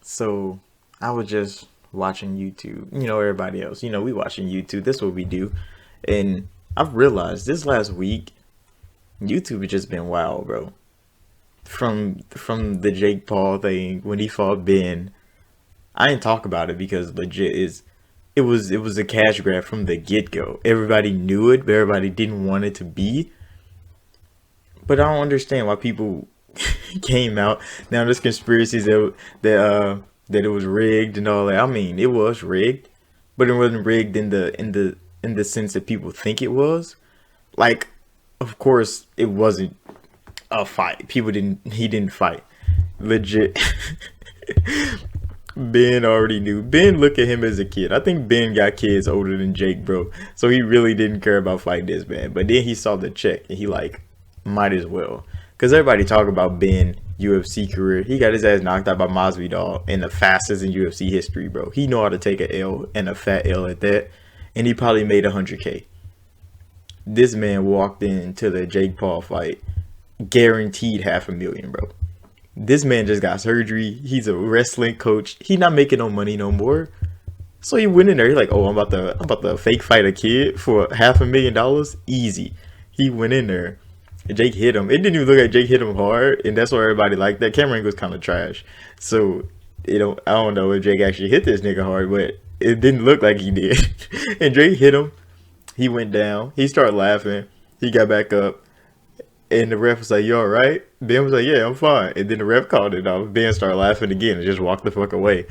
So I was just watching YouTube. Everybody else. We watching YouTube. That's what we do. And I've realized this last week, YouTube has just been wild, bro. From the Jake Paul thing when he fought Ben. I didn't talk about it because legit is it was a cash grab from the get go. Everybody knew it, but everybody didn't want it to be. But I don't understand why people came out. Now there's conspiracies that it was rigged and all that. I mean, it was rigged, but it wasn't rigged in the sense that people think it was. Like, of course, it wasn't a fight. He didn't fight. Legit. Ben already knew. Ben looked at him as a kid. I think Ben got kids older than Jake, bro. So he really didn't care about fighting this man. But then he saw the check and he like, might as well. Because everybody talk about Ben UFC career. He got his ass knocked out by Masvidal in the fastest in UFC history, bro. He know how to take a L and a fat L at that. And he probably made 100K. This man walked into the Jake Paul fight guaranteed 500,000, bro. This man just got surgery. He's a wrestling coach. He not making no money no more. So he went in there. He's like, oh, I'm about to fake fight a kid for $500,000. Easy. He went in there. Jake hit him. It didn't even look like Jake hit him hard, and that's why everybody liked that. Camera angle was kind of trash. So I don't know if Jake actually hit this nigga hard, but it didn't look like he did. And Jake hit him. He went down. He started laughing. He got back up. And the ref was like, you alright? Ben was like, yeah, I'm fine. And then the ref called it off. Ben started laughing again and just walked the fuck away.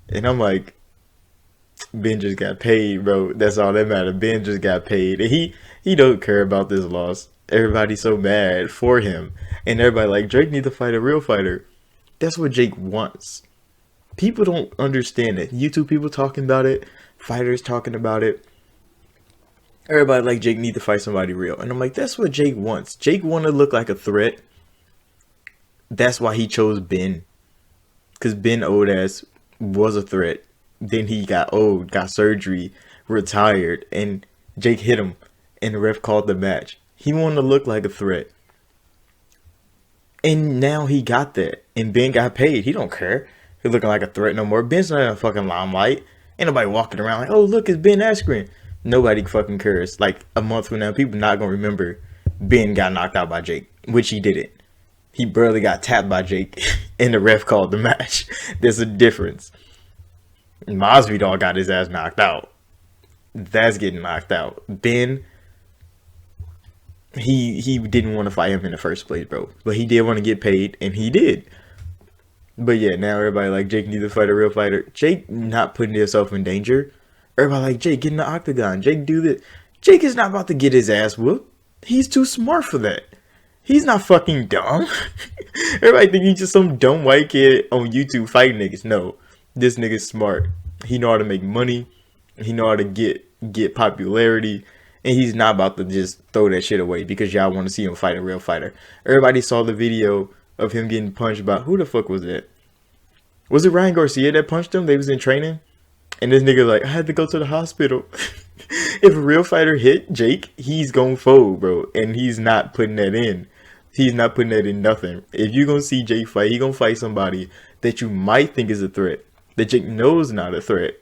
And I'm like, Ben just got paid, bro. That's all that matters. Ben just got paid. And he don't care about this loss. Everybody's so mad for him. And everybody like, Drake need to fight a real fighter. That's what Jake wants. People don't understand it. YouTube people talking about it. Fighters talking about it. Everybody like Jake need to fight somebody real. And I'm like, that's what Jake wants. Jake want to look like a threat. That's why he chose Ben. Because Ben old ass was a threat. Then he got old, got surgery, retired, and Jake hit him. And the ref called the match. He wanted to look like a threat. And now he got that. And Ben got paid. He don't care. He's looking like a threat no more. Ben's not in a fucking limelight. Ain't nobody walking around like, oh, look, it's Ben Askren. Nobody fucking cares. Like a month from now, people not gonna remember Ben got knocked out by Jake, which he didn't. He barely got tapped by Jake, and the ref called the match. There's a difference. Masvidal got his ass knocked out. That's getting knocked out. Ben, he didn't want to fight him in the first place, bro. But he did want to get paid, and he did. But yeah, now everybody like Jake needs to fight a real fighter. Jake not putting himself in danger. Everybody like, Jake, get in the octagon. Jake, do this. Jake is not about to get his ass whooped. He's too smart for that. He's not fucking dumb. Everybody think he's just some dumb white kid on YouTube fighting niggas. No, this nigga's smart. He know how to make money. He know how to get popularity. And he's not about to just throw that shit away because y'all want to see him fight a real fighter. Everybody saw the video of him getting punched by, who the fuck was that? Was it Ryan Garcia that punched him? They was in training. And this nigga like, I had to go to the hospital. If a real fighter hit Jake, he's gonna fold, bro. And he's not putting that in. He's not putting that in nothing. If you're gonna see Jake fight, he gonna fight somebody that you might think is a threat. That Jake knows not a threat.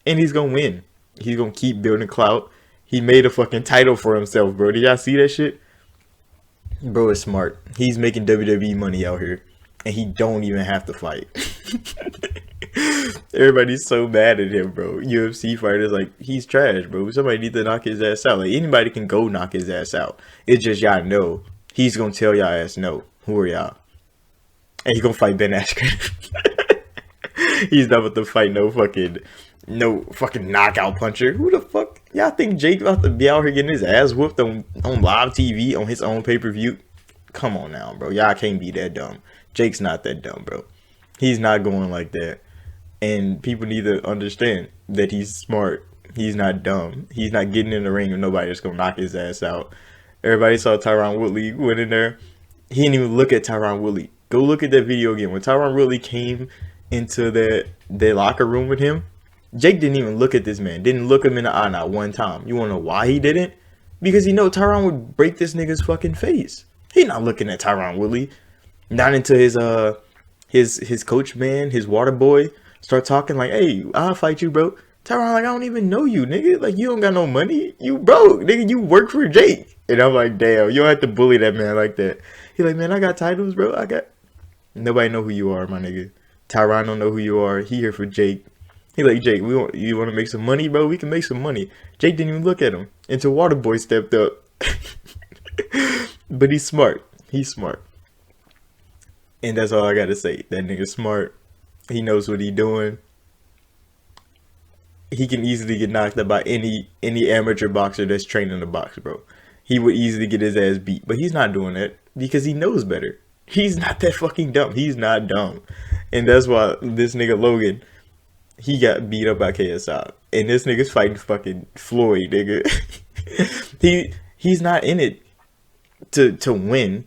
And he's gonna win. He's gonna keep building clout. He made a fucking title for himself, bro. Did y'all see that shit? Bro is smart. He's making WWE money out here. And he don't even have to fight. Everybody's so mad at him, bro. UFC fighters like, he's trash, bro. Somebody need to knock his ass out. Like, anybody can go knock his ass out. It's just y'all know he's gonna tell y'all ass no. Who are y'all? And he's gonna fight Ben Askren. He's not about to fight no fucking knockout puncher. Who the fuck y'all think Jake about to be out here getting his ass whooped on live TV on his own pay-per-view? Come on now, bro. Y'all can't be that dumb. Jake's not that dumb, bro. He's not going like that. And people need to understand that he's smart. He's not dumb. He's not getting in the ring with nobody that's going to knock his ass out. Everybody saw Tyron Woodley went in there. He didn't even look at Tyron Woodley. Go look at that video again. When Tyron Woodley came into the locker room with him, Jake didn't even look at this man. Didn't look him in the eye not one time. You want to know why he didn't? Because he know Tyron would break this nigga's fucking face. He not looking at Tyron Woodley. Not into his coach man, his water boy, start talking like, "Hey, I'll fight you, bro." Tyron like, "I don't even know you, nigga. Like, you don't got no money. You broke, nigga. You work for Jake." And I'm like, "Damn, you don't have to bully that man like that." He like, "Man, I got titles, bro. I got." Nobody know who you are, my nigga. Tyron don't know who you are. He here for Jake. He like, "Jake, you want to make some money, bro? We can make some money." Jake didn't even look at him until Waterboy stepped up. But he's smart. He's smart. And that's all I gotta say. That nigga's smart. He knows what he doing. He can easily get knocked out by any amateur boxer that's training to box, bro. He would easily get his ass beat. But he's not doing that because he knows better. He's not that fucking dumb. He's not dumb. And that's why this nigga Logan, he got beat up by KSI. And this nigga's fighting fucking Floyd, nigga. He's not in it to win.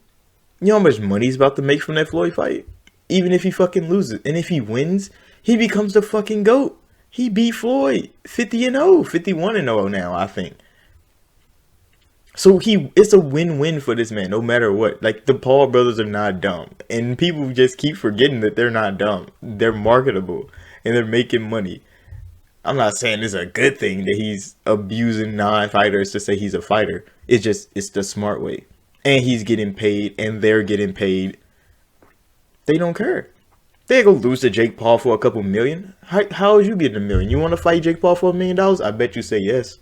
You know how much money he's about to make from that Floyd fight? Even if he fucking loses. And if he wins, he becomes the fucking GOAT. He beat Floyd 50-0, 51-0 now, I think. So it's a win-win for this man, no matter what. Like, the Paul brothers are not dumb. And people just keep forgetting that they're not dumb. They're marketable. And they're making money. I'm not saying it's a good thing that he's abusing non-fighters to say he's a fighter. It's the smart way. And he's getting paid, and they're getting paid. They don't care. They go lose to Jake Paul for a couple million. How is you getting $1 million? You want to fight Jake Paul for $1 million? I bet you say yes.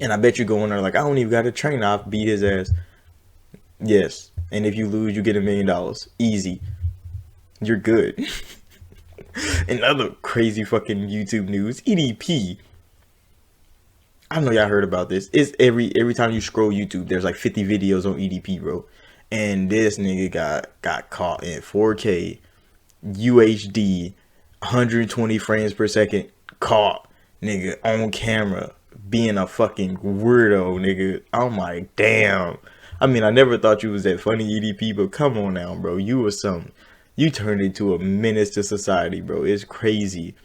And I bet you go in there like, I don't even got to train. I'll beat his ass. Yes. And if you lose, you get $1 million. Easy. You're good. And other crazy fucking YouTube news. EDP. I know y'all heard about this. It's every time you scroll YouTube, there's like 50 videos on EDP, bro. And this nigga got caught in 4K, UHD, 120 frames per second, caught, nigga, on camera, being a fucking weirdo, nigga. I'm like, damn. I mean, I never thought you was that funny, EDP, but come on now, bro. You was something. You turned into a menace to society, bro. It's crazy.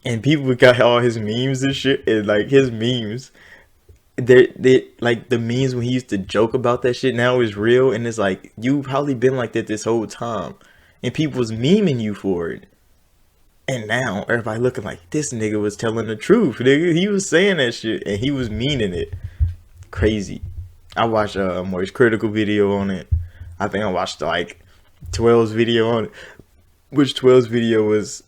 And people got all his memes and shit, and like his memes, they like the memes when he used to joke about that shit now is real, and it's like, you probably been like that this whole time, and people was memeing you for it. And now everybody looking like this nigga was telling the truth, nigga. He was saying that shit and he was meaning it. Crazy. I watched a Moist Critical video on it. I think I watched like 12's video on it, which 12's video was,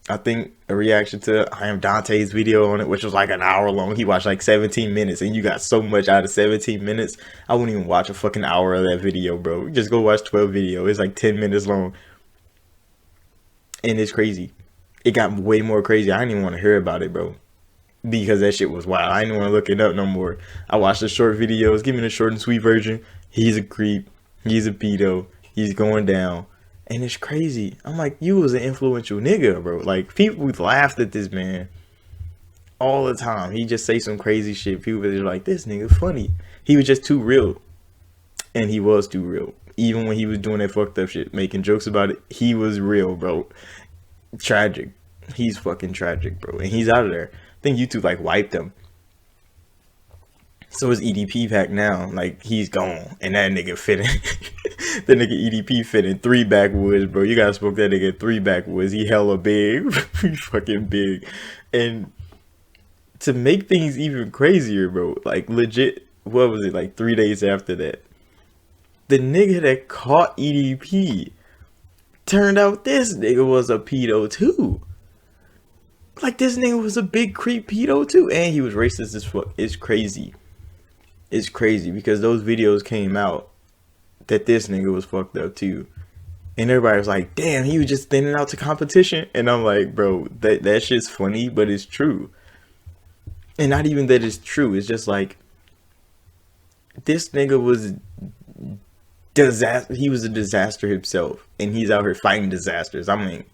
I think, a reaction to I Am Dante's video on it, which was like an hour long. He watched like 17 minutes, and you got so much out of 17 minutes. I wouldn't even watch a fucking hour of that video, bro. Just go watch 12 video. It's like 10 minutes long. And it's crazy. It got way more crazy. I didn't even want to hear about it, bro. Because that shit was wild. I didn't want to look it up no more. I watched the short videos. Give me the short and sweet version. He's a creep. He's a pedo. He's going down. And it's crazy. I'm like, you was an influential nigga, bro. Like, people laughed at this man all the time. He just say some crazy shit. People were like, this nigga funny. He was just too real. And he was too real. Even when he was doing that fucked up shit, making jokes about it, he was real, bro. Tragic. He's fucking tragic, bro. And he's out of there. I think YouTube, like, wiped him. So is EDP back now. Like, he's gone. And that nigga fit in. That nigga EDP fit in 3 backwoods, bro. You gotta smoke that nigga 3 backwoods. He hella big. He's fucking big. And to make things even crazier, bro, like, legit, what was it, like 3 days after that, the nigga that caught EDP turned out this nigga was a pedo too. Like, this nigga was a big creep pedo too. And he was racist as fuck. It's crazy. It's crazy because those videos came out that this nigga was fucked up too. And everybody was like, damn, he was just thinning out to competition. And I'm like, bro, that shit's funny, but it's true. And not even that it's true. It's just like, this nigga was disaster. He was a disaster himself. And he's out here fighting disasters. I mean,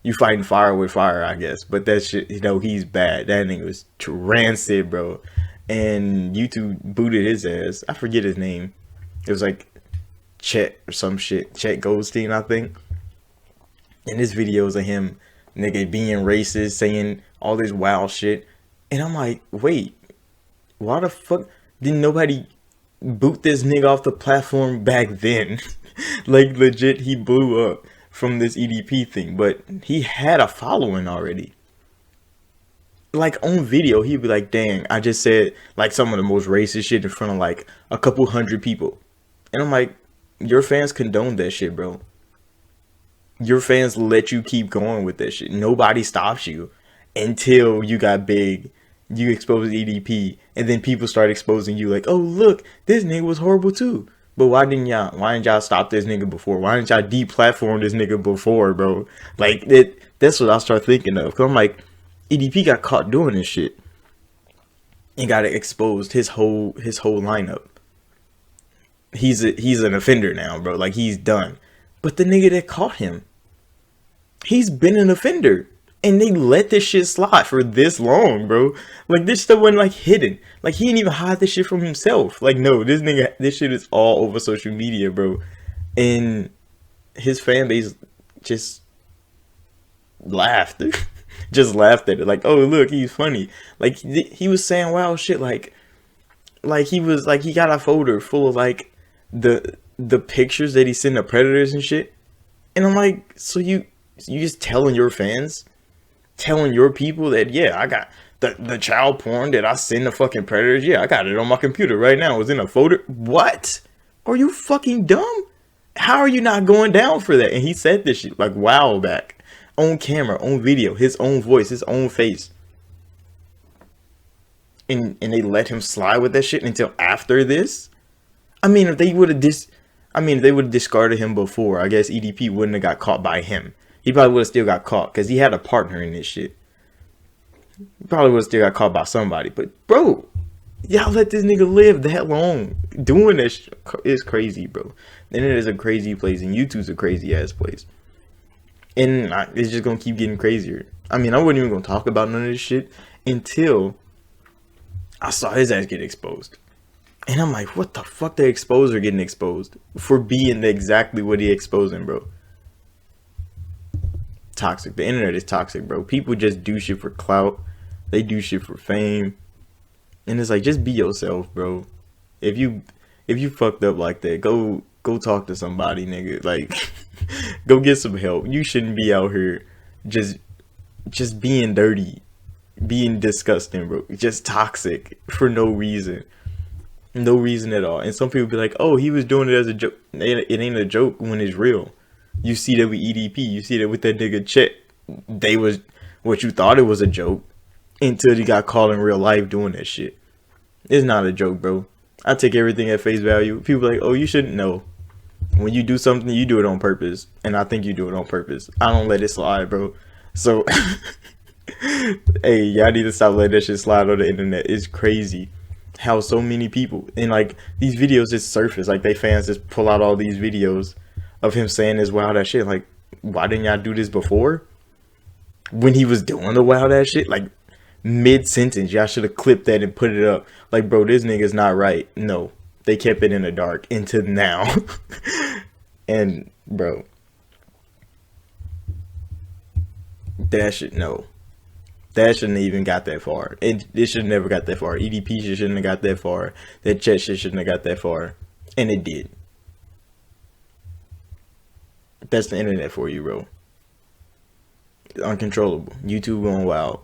you fighting fire with fire, I guess. But that shit, you know, he's bad. That nigga was rancid, bro. And YouTube booted his ass. I forget his name. It was like Chet or some shit. Chet Goldstein, I think. And this videos of him, nigga, being racist, saying all this wild shit. And I'm like, wait, why the fuck didn't nobody boot this nigga off the platform back then? Like legit, he blew up from this EDP thing, but he had a following already. Like on video, he'd be like, "Dang, I just said like some of the most racist shit in front of like a couple hundred people," and I'm like, "Your fans condone that shit, bro. Your fans let you keep going with that shit. Nobody stops you until you got big. You exposed EDP, and then people start exposing you like, oh look, this nigga was horrible too. But why didn't y'all stop this nigga before? Why didn't y'all deplatform this nigga before, bro? Like that's what I start thinking of. Cause I'm like, EDP got caught doing this shit and got exposed his whole lineup. He's an offender now, bro. Like he's done. But the nigga that caught him, he's been an offender. And they let this shit slide for this long, bro. Like this stuff wasn't like hidden. Like he didn't even hide this shit from himself. Like no, this shit is all over social media, bro. And his fan base just laughed. Just laughed at it. Like, oh look, he's funny. Like he was saying wild shit. Like he was like he got a folder full of like the pictures that he sent to predators and shit. And I'm like, so you just telling your fans, telling your people that, yeah, I got the child porn that I send to fucking predators. Yeah, I got it on my computer right now. It was in a folder. What? Are you fucking dumb? How are you not going down for that? And he said this shit like wow back on camera, on video, his own voice, his own face. And they let him slide with that shit until after this. I mean, if they would have discarded him before, I guess EDP wouldn't have got caught by him. He probably would have still got caught because he had a partner in this shit. He probably would have still got caught by somebody. But bro, y'all let this nigga live that long. Doing this is crazy, bro. The internet is a crazy place and YouTube's a crazy ass place. And it's just gonna keep getting crazier. I mean, I wasn't even gonna talk about none of this shit until I saw his ass get exposed. And I'm like, what the fuck? They exposed or getting exposed for being exactly what he exposing, bro. Toxic. The internet is toxic, bro. People just do shit for clout. They do shit for fame. And it's like, just be yourself, bro. If you fucked up like that, go talk to somebody, nigga. Like go get some help. You shouldn't be out here just being dirty, being disgusting, bro. Just toxic for no reason. No reason at all. And some people be like, oh, he was doing it as a joke. It ain't a joke when it's real. You see that with EDP. You see that with that nigga Chet. They was what you thought it was a joke until you got caught in real life doing that shit. It's not a joke, bro. I take everything at face value. People are like, oh, you shouldn't know. When you do something, you do it on purpose. And I think you do it on purpose. I don't let it slide, bro. So, hey, y'all need to stop letting that shit slide on the internet. It's crazy how so many people, and like these videos just surface. Like they fans just pull out all these videos of him saying this wild ass shit. Like, why didn't y'all do this before? When he was doing the wild ass shit, like mid sentence, y'all should have clipped that and put it up. Like, bro, this nigga's not right. No, they kept it in the dark into now. And bro, that shit, no, that shouldn't even got that far. It should never got that far. EDP shouldn't have got that far. That Chet shit shouldn't have got that far, and it did. That's the internet for you, bro. Uncontrollable. YouTube going wild.